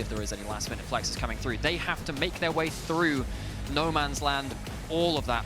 if there is any last-minute flexes coming through. They have to make their way through no man's land, all of that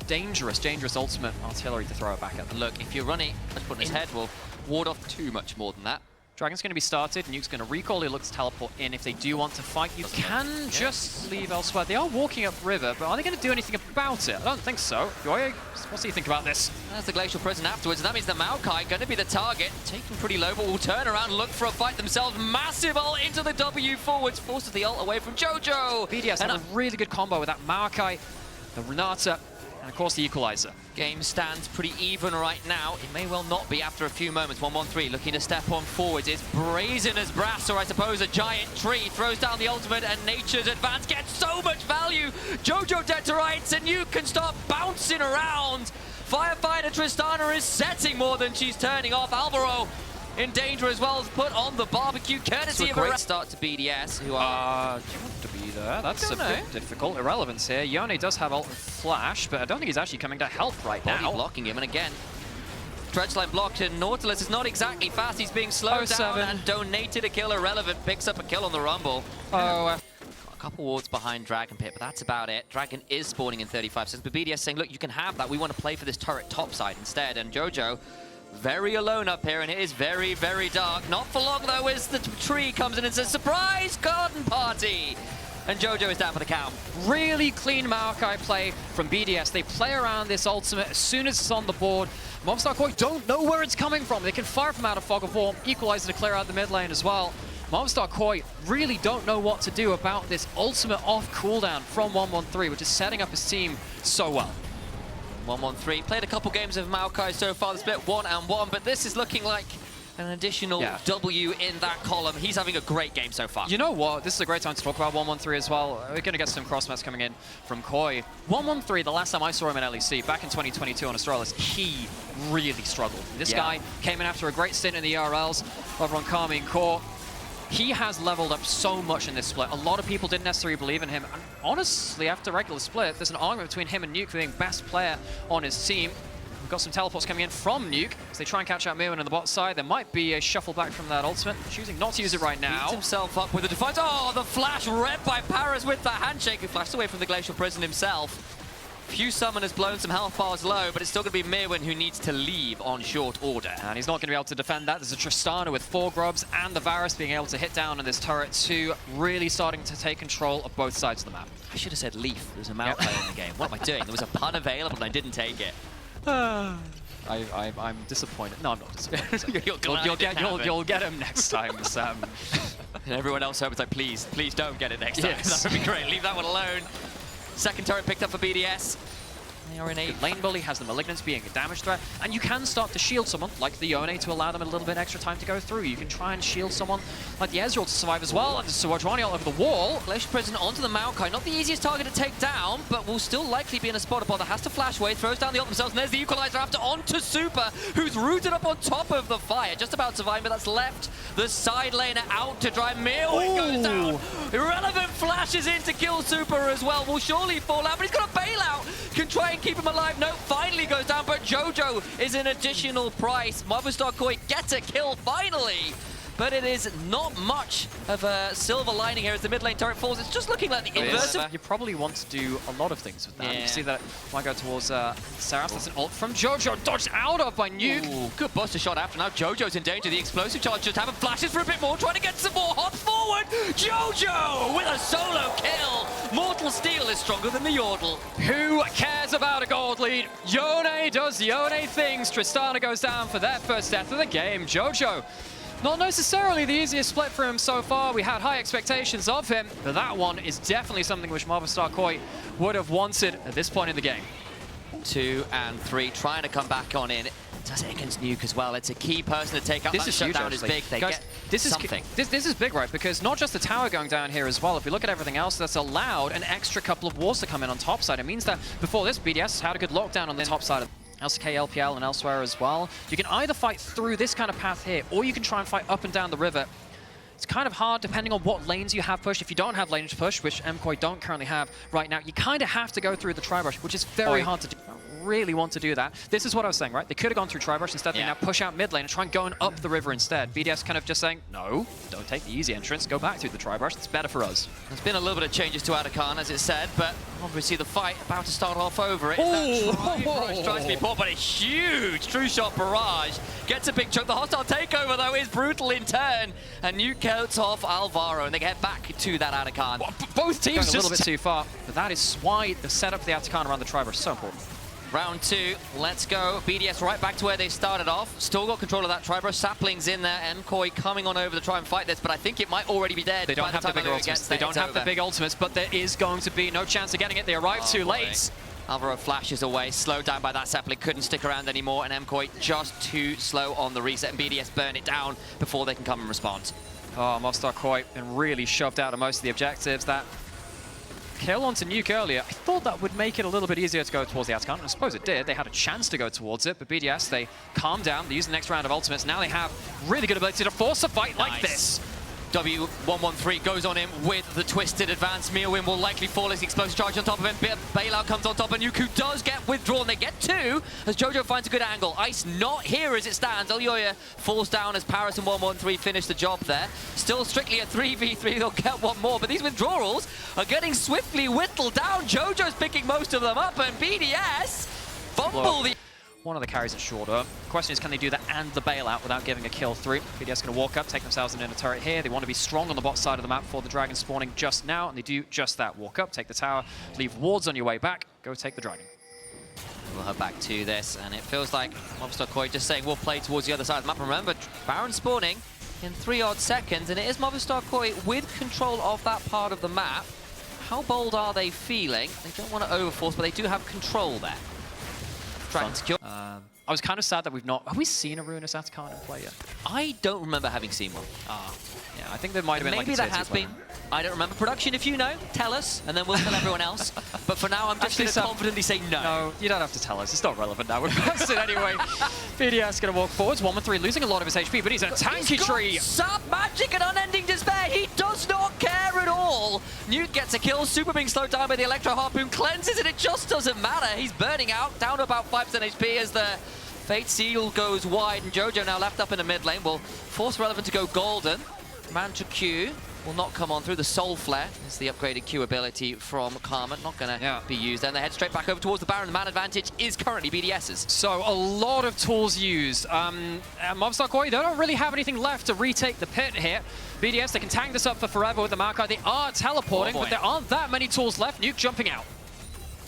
dangerous ultimate artillery to throw it back at them. Look, if you're running, let's put in his head, will ward off too much more than that. Dragon's going to be started, Nuke's going to recall, he looks to teleport in. If they do want to fight, you can just leave elsewhere. They are walking up river, but are they going to do anything about it? I don't think so. Yoye, what do you think about this? That's the Glacial Prison afterwards, and that means the Maokai going to be the target. Taken pretty low, but will turn around and look for a fight themselves. Massive ult into the W forwards, forces the ult away from Jojo. BDS had a really good combo with that Maokai, the Renata, and of course the Equalizer. Game stands pretty even right now. It may well not be after a few moments. 1-1-3 looking to step on forwards. It's brazen as brass, or I suppose a giant tree. Throws down the ultimate, and Nature's Advance gets so much value. Jojo dead to rights, and you can start bouncing around. Firefighter Tristana is setting more than she's turning off. Alvaro in danger as well, as put on the barbecue, courtesy of a great start to BDS, who are... do you want to be there? That's a bit difficult. Irrelevance here. Yone does have ult and flash, but I don't think he's actually coming to help right now. Blocking him, and again, Dredgeline blocked, and Nautilus is not exactly fast. He's being slowed down and donated a kill. Irrelevant picks up a kill on the Rumble. Oh, a couple wards behind Dragon Pit, but that's about it. Dragon is spawning in 35 seconds, but BDS saying, look, you can have that. We want to play for this turret topside instead, and Jojo very alone up here, and it is very, very dark. Not for long, though, as the tree comes in and says, surprise garden party! And Jojo is down for the count. Really clean Maokai play from BDS. They play around this ultimate as soon as it's on the board. Movistar KOI don't know where it's coming from. They can fire from out of Fog of War, Equalizer to clear out the mid lane as well. Movistar KOI really don't know what to do about this ultimate off cooldown from 1-1-3, which is setting up his team so well. 1-1-3. Played a couple games of Maokai so far. The split 1-1, but this is looking like an additional W in that column. He's having a great game so far. You know what? This is a great time to talk about 1-1-3 as well. We're going to get some cross-mats coming in from KOI. 1-1-3, the last time I saw him in LEC, back in 2022 on Astralis, he really struggled. This guy came in after a great stint in the ERLs over on Kami and Core. He has leveled up so much in this split. A lot of people didn't necessarily believe in him. And honestly, after regular split, there's an argument between him and Nuke for being best player on his team. We've got some teleports coming in from Nuke as they try and catch out Mirwin on the bot side. There might be a shuffle back from that ultimate. Choosing not to use it right now. Beats himself up with the defiance. Oh, the flash read by Paris with the handshake, who flashed away from the Glacial Prison himself. Few summoners blown some health bars low, but it's still going to be Mirwin who needs to leave on short order. And he's not going to be able to defend that. There's a Tristana with 4 grubs and the Varus being able to hit down on this turret too, really starting to take control of both sides of the map. I should have said Leaf. There's a Maokai in the game. What am I doing? There was a pun available and I didn't take it. I'm disappointed. No, I'm not disappointed. You'll get him next time, Sam. And everyone else hopes like, please don't get it next time. That would be great. Leave that one alone. Second turret picked up for BDS. They are in a lane bully, has the Malignance being a damage threat, and you can start to shield someone like the Yone to allow them a little bit extra time to go through. You can try and shield someone like the Ezreal to survive as well, and Suwajrani all over the wall. Glacial Prison onto the Maokai, not the easiest target to take down, but will still likely be in a spot. That has to flash away, throws down the ult themselves, and there's the Equalizer after onto Super, who's rooted up on top of the fire, just about surviving, but that's left the side laner out to dry. Mirwin goes down. Irrelevant flashes in to kill Super as well. Will surely fall out, but he's got a bailout. Can try and keep him alive. No, finally goes down, but Jojo is an additional price. Movistar KOI gets a kill finally. But it is not much of a silver lining here as the mid lane turret falls. It's just looking like the inverse. You probably want to do a lot of things with that. You can see that might go towards Saras. That's an ult from Jojo, dodged out of by Nuke. Ooh, good buster shot after. Now Jojo's in danger. The explosive charge just having flashes for a bit more, trying to get some more hot forward. Jojo with a solo kill. Mortal Steel is stronger than the Yordle. Who cares about a gold lead? Yone does Yone things. Tristana goes down for their first death of the game. Jojo, not necessarily the easiest split for him so far. We had high expectations of him, but that one is definitely something which Movistar KOI would have wanted at this point in the game. 2 and 3, trying to come back on in. Does it against Nuke as well. It's a key person to take up. This is huge, shutdown is big. They Guys, get this is something. This is big, right? Because not just the tower going down here as well. If we look at everything else, that's allowed an extra couple of walls to come in on top side. It means that before this, BDS had a good lockdown on the top side of LCK, LPL, and elsewhere as well. You can either fight through this kind of path here, or you can try and fight up and down the river. It's kind of hard depending on what lanes you have pushed. If you don't have lanes push, which MKOI don't currently have right now, you kind of have to go through the Tri-Brush, which is very hard to do. really want to do that. This is what I was saying, right? They could have gone through Tribrush. Instead, they now push out mid lane and try and go up the river instead. BDS kind of just saying, no, don't take the easy entrance. Go back through the Tribrush. It's better for us. There's been a little bit of changes to Atakhan, as it said, but obviously the fight about to start off over it. That tries to be bought, but a huge true shot barrage. Gets a big chunk. The hostile takeover, though, is brutal in turn. And Nuke cuts off Alvaro, and they get back to that Atakhan. Both teams going a little bit too far, but that is why the setup of the Atakhan around the Tribrush is so important. Round 2, let's go. BDS right back to where they started off. Still got control of that Tribrush. Sapling's in there. MKOI coming on over to try and fight this, but I think it might already be dead. They don't have the big ultimates. They don't have the big ultimates, but there is going to be no chance of getting it. They arrive too late. Alvaro flashes away, slowed down by that Sapling, couldn't stick around anymore, and MKOI just too slow on the reset, and BDS burn it down before they can come and respond. Oh, Movistar KOI been really shoved out of most of the objectives. That kill onto Nuke earlier, I thought that would make it a little bit easier to go towards the Atakhan, and I suppose it did. They had a chance to go towards it, but BDS, they calmed down, they used the next round of ultimates. Now they have really good ability to force a fight like this. W113 goes on him with the twisted advance. Meowin will likely fall as the explosive charge on top of him. Bailout comes on top, and Nuke does get withdrawn. They get 2 as Jojo finds a good angle. Ice not here as it stands. Elyoya falls down as Paris and 113 finish the job there. Still strictly a 3v3. They'll get one more, but these withdrawals are getting swiftly whittled down. Jojo's picking most of them up, and BDS fumble the... One of the carries is shorter. Question is, can they do that and the bailout without giving a kill through? BDS going to walk up, take themselves into a turret here. They want to be strong on the bot side of the map before the dragon spawning just now, and they do just that. Walk up, take the tower, leave wards on your way back, go take the dragon. We'll head back to this, and it feels like Movistar KOI just saying we'll play towards the other side of the map. Remember, Baron spawning in 3 odd seconds, and it is Movistar KOI with control of that part of the map. How bold are they feeling? They don't want to overforce, but they do have control there. I was kind of sad that we've not... Have we seen a Ruinous Atakhan in play yet? I don't remember having seen one. Yeah, I think there might have been maybe like a there has been. I don't remember. Production, if you know, tell us, and then we'll tell everyone else. But for now, I'm just going to confidently say no. No, you don't have to tell us. It's not relevant now. We're past it anyway. BDS going to walk forwards. 113 losing a lot of his HP, but he's in a tanky tree. Sub magic and unending despair. He does not care at all. Nuke gets a kill. Super being slowed down by the Electro Harpoon. Cleanses it. It just doesn't matter. He's burning out, down to about 5% HP as the Fate Seal goes wide, and Jojo now left up in the mid lane will force Relevant to go golden. Mantra Q will not come on through. The Soul Flare is the upgraded Q ability from Karma, not going to be used. And they head straight back over towards the Baron. The man advantage is currently BDS's. So a lot of tools used. Movistar KOI, they don't really have anything left to retake the pit here. BDS, they can tank this up for forever with the Maokai. They are teleporting, but there aren't that many tools left. Nuke jumping out.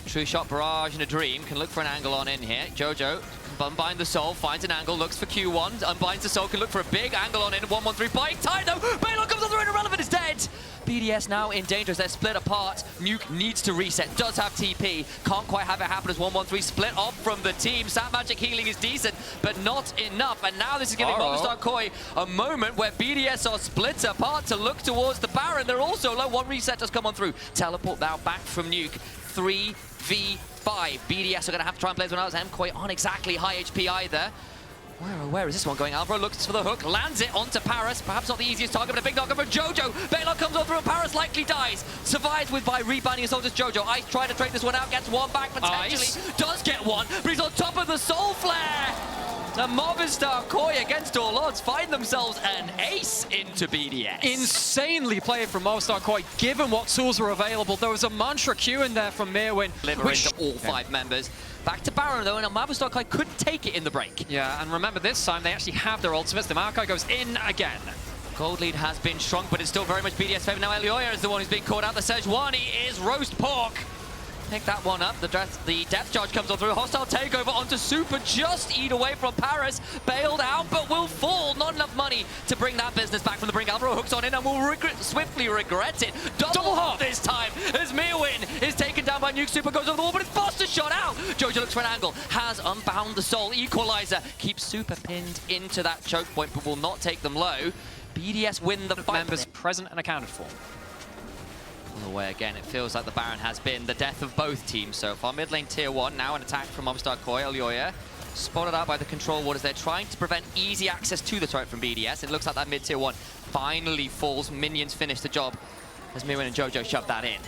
True shot barrage and a dream can look for an angle on in here. Jojo unbind the soul, finds an angle, looks for Q1, unbinds the soul, can look for a big angle on in. 113 buying time though. Baylor comes on the Irrelevant is dead. BDS now in danger as they're split apart. Nuke needs to reset, does have TP, can't quite have it happen as 113 split off from the team. Sap Magic healing is decent, but not enough. And now this is giving Movistar KOI a moment where BDS are split apart to look towards the Baron. They're also low. One reset has come on through. Teleport now back from Nuke. 3v5. BDS are going to have to try and play this one out as MKOI aren't exactly high HP either. Where is this one going? Alvaro looks for the hook, lands it onto Paris. Perhaps not the easiest target, but a big knocker for Jojo. Baylor comes on through and Paris likely dies. Survives by rebinding his soldiers. Jojo, Ice trying to trade this one out, gets one back potentially. Does get one, but he's on top of the Soul Flare. The Movistar KOI against all odds find themselves an ace into BDS. Insanely played from Movistar KOI, given what tools were available. There was a Mantra Q in there from Meowin. Deliver into all 5 members. Back to Baron though, and Movistar KOI couldn't take it in the break. Yeah, and remember this time they actually have their ultimates. The Maokai goes in again. Gold lead has been shrunk, but it's still very much BDS favor. Now Elyoya is the one who's being caught out. The Sejuani is roast pork. Pick that one up. The depth charge comes on through. Hostile takeover onto Super. Just eat away from Paris. Bailed out, but will fall. Not enough money to bring that business back from the brink. Alvaro hooks on in and will swiftly regret it. Double hop this time as Meowin is taken down by Nuke. Super goes over the wall, but it's Foster shot out. Jojo looks for an angle. Has unbound the soul. Equalizer keeps Super pinned into that choke point, but will not take them low. BDS win the fight. Members present and accounted for. Away again, it feels like the Baron has been the death of both teams so far. Mid lane tier 1, now an attack from Movistar KOI. Elyoya spotted out by the control ward as they're trying to prevent easy access to the turret from BDS. It looks like that mid tier 1 finally falls. Minions finish the job as Meowin and Jojo shove that in.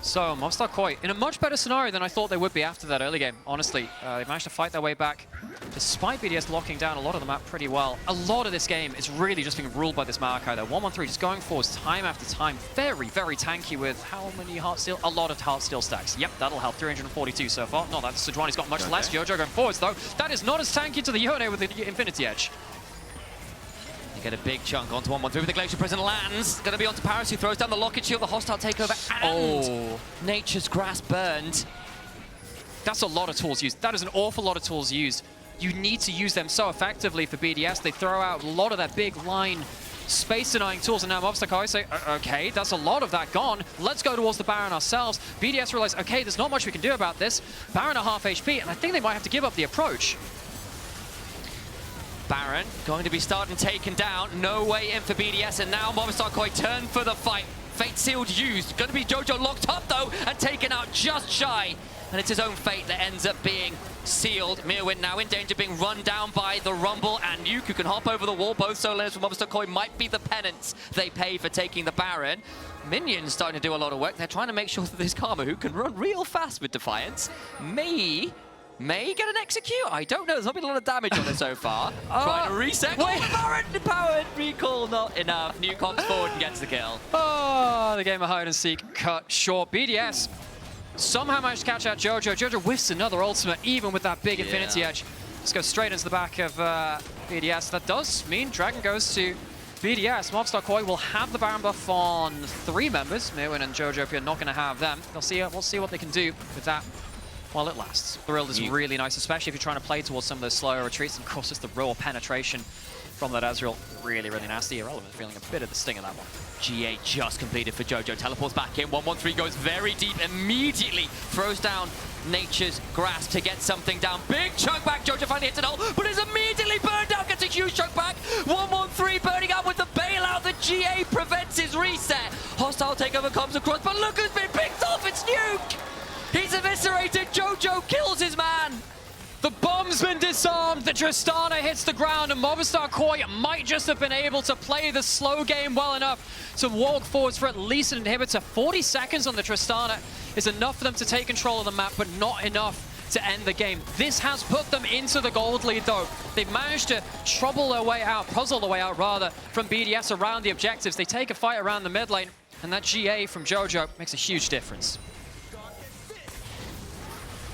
So, Movistar KOI in a much better scenario than I thought they would be after that early game, honestly. They managed to fight their way back, despite BDS locking down a lot of the map pretty well. A lot of this game is really just being ruled by this Maokai, though. 1-1-3 just going forwards time after time. Very, very tanky with how many heart steel? A lot of heart steel stacks. Yep, that'll help. 342 so far. No, that's Sejuani's got much less. Jojo going forwards, though. That is not as tanky to the Yone with the Infinity Edge. Get a big chunk onto 1-1-3 with the Glacier Prison lands. Gonna be onto Paris, who throws down the Locket Shield, the hostile takeover, and Nature's Grasp burned. That's a lot of tools used. That is an awful lot of tools used. You need to use them so effectively for BDS. They throw out a lot of that big line space-denying tools, and now Movistar KOI say, okay, that's a lot of that gone. Let's go towards the Baron ourselves. BDS realize, okay, there's not much we can do about this. Baron are half HP, and I think they might have to give up the approach. Baron going to be starting taken down. No way in for BDS, and now Movistar KOI turn for the fight. Fate Sealed used. Going to be Jojo locked up, though, and taken out just shy. And it's his own fate that ends up being sealed. Mirwin now in danger, being run down by the Rumble, and Nuke, who can hop over the wall. Both solo laners from Movistar KOI might be the penance they pay for taking the Baron. Minions starting to do a lot of work. They're trying to make sure that this Karma, who can run real fast with Defiance, may get an execute. I don't know. There's not been a lot of damage on it so far. Trying to reset. Wait, Baron powered recall, not enough. Nuke hops forward and gets the kill. Oh, the game of hide and seek cut short. BDS somehow managed to catch out Jojo. Jojo whiffs another ultimate, even with that big Infinity Edge. Let's go straight into the back of BDS. That does mean Dragon goes to BDS. Movistar KOI will have the Baron buff on 3 members. Mirwin and Jojo are not going to have them. We'll see what they can do with that while it lasts. The Rill is really nice, especially if you're trying to play towards some of those slower retreats. And of course, it's the raw penetration from that Ezreal. Really, really nasty. Irrelevant, feeling a bit of the sting of that one. GA just completed for Jojo. Teleports back in. 1-1-3 goes very deep. Immediately throws down Nature's Grasp to get something down. Big chunk back. Jojo finally hits it all, but is immediately burned out. Gets a huge chunk back. 1-1-3 burning out with the bailout. The GA prevents his reset. Hostile takeover comes across, but look who's been picked off. It's Nuke. He's eviscerated. Jojo kills his man. The bomb's been disarmed, the Tristana hits the ground, and Movistar KOI might just have been able to play the slow game well enough to walk forwards for at least an inhibitor. 40 seconds on the Tristana is enough for them to take control of the map, but not enough to end the game. This has put them into the gold lead, though. They've managed to puzzle their way out, rather, from BDS around the objectives. They take a fight around the mid lane, and that GA from Jojo makes a huge difference.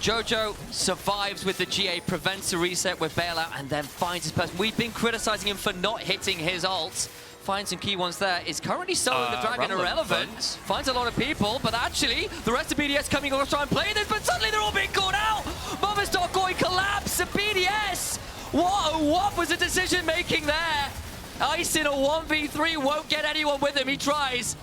Jojo survives with the GA, prevents the reset with bailout, and then finds his person. We've been criticizing him for not hitting his ults. Finds some key ones there. Is currently soloing the Dragon irrelevant. Finds a lot of people, but actually, the rest of BDS coming over to try and play this, but suddenly they're all being caught out! Movistar KOI collapse, and BDS! What was the decision making there? Ice in a 1v3 won't get anyone with him, he tries.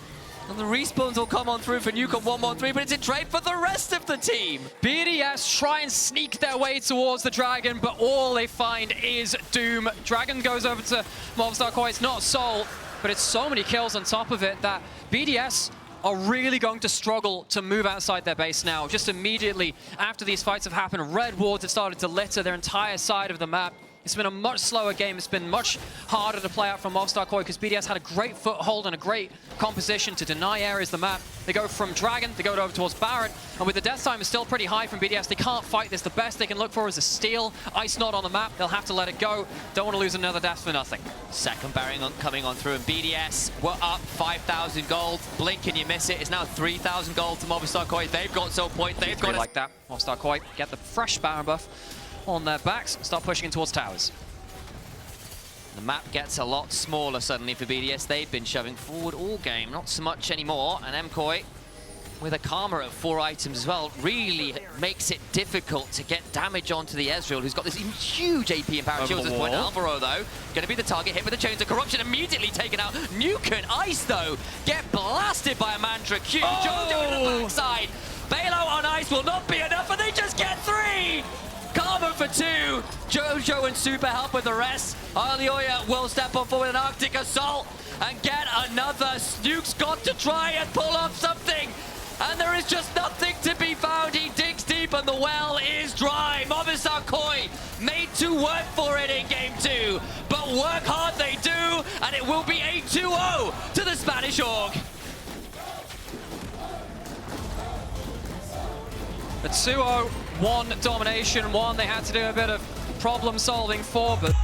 And the respawns will come on through for Nuke on 1-1-3, but it's in trade for the rest of the team. BDS try and sneak their way towards the Dragon, but all they find is doom. Dragon goes over to Movistar KOI. It's not Soul, but it's so many kills on top of it that BDS are really going to struggle to move outside their base now. Just immediately after these fights have happened, red wards have started to litter their entire side of the map. It's been a much slower game. It's been much harder to play out from Movistar KOI because BDS had a great foothold and a great composition to deny areas of the map. They go from Dragon, they go over towards Baron, and with the death time is still pretty high from BDS, they can't fight this. The best they can look for is a steal. Ice not on the map. They'll have to let it go. Don't want to lose another death for nothing. Second Baron coming on through, and BDS were up 5,000 gold. Blink and you miss it. It's now 3,000 gold to Movistar KOI. They've got Soul Point. They've got like that. Movistar KOI get the fresh Baron buff on their backs, start pushing in towards towers. The map gets a lot smaller suddenly for BDS. They've been shoving forward all game, not so much anymore. And MKOI, with a Karma at 4 items as well, really makes it difficult to get damage onto the Ezreal, who's got this huge AP and power shields at this point. Alvaro, though, going to be the target, hit with the Chains of Corruption, immediately taken out. Nuke and Ice, though, get blasted by a Mantra Q. Jojo to the backside. Bailout on Ice will not be enough, and they just get 3! Karma for 2. Jojo and Super help with the rest. Alioya will step up forward with an Arctic Assault and get another. Nuke's got to try and pull off something. And there is just nothing to be found. He digs deep and the well is dry. Movistar KOI made to work for it in game 2. But work hard they do, and it will be a 2-0 to the Spanish Org. The 2-0, one domination, one they had to do a bit of problem solving for, but